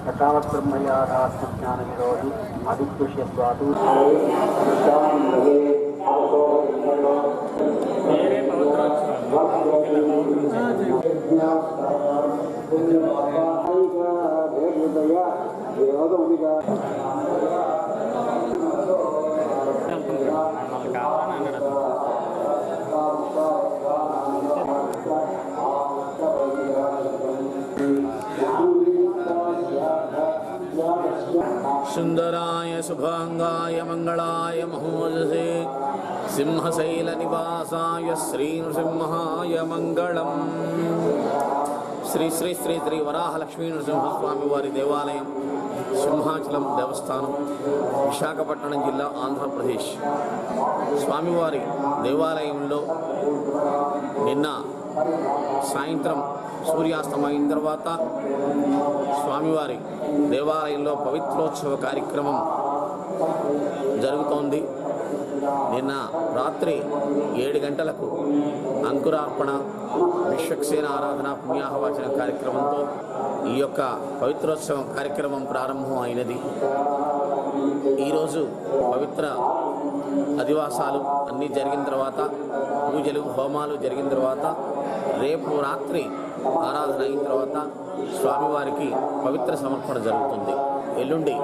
यथावत् ब्रह्मयादात्मज्ञान विरोधी अभिदुष्यत्वात् सुंदराय शुभांगाय मंगलाय महोजसे सिंहशैल निवासाय श्री नृसिंहाय मंगलम। श्री श्री श्री श्री वराह लक्ष्मी नृसिंहस्वामी वारी देवालయం సింహాచలం దేవస్థానం విశాఖపట్నం జిల్లా ఆంధ్రప్రదేశ్ స్వామివారి దేవాలయంలో నిన్న సాయంత్రం సూర్యాస్తమయం తర్వాత స్వామివారి దేవాలయంలో పవిత్రోత్సవ కార్యక్రమం జరుగుతోంది. నిన్న రాత్రి 7 గంటలకు అంకురార్పణ విశ్వక్సేన ఆరాధన పుణ్యాహవాచన కార్యక్రమంతో ఈ యొక్క పవిత్రోత్సవం కార్యక్రమం ప్రారంభం అయినది. ఈరోజు పవిత్ర అధివాసాలు అన్నీ జరిగిన తర్వాత పూజలు హోమాలు జరిగిన తర్వాత రేపు రాత్రి ఆరాధన అయిన తర్వాత స్వామివారికి పవిత్ర సమర్పణ జరుగుతుంది. ఎల్లుండి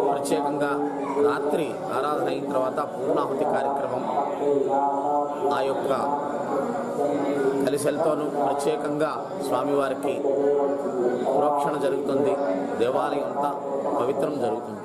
ప్రత్యేకంగా రాత్రి ఆరాధన అయిన తర్వాత పూర్ణాహుతి కార్యక్రమం ఆ యొక్క కలిసెలతోనూ ప్రత్యేకంగా స్వామివారికి ప్రోక్షణ జరుగుతుంది. దేవాలయం అంతా పవిత్రం జరుగుతుంది.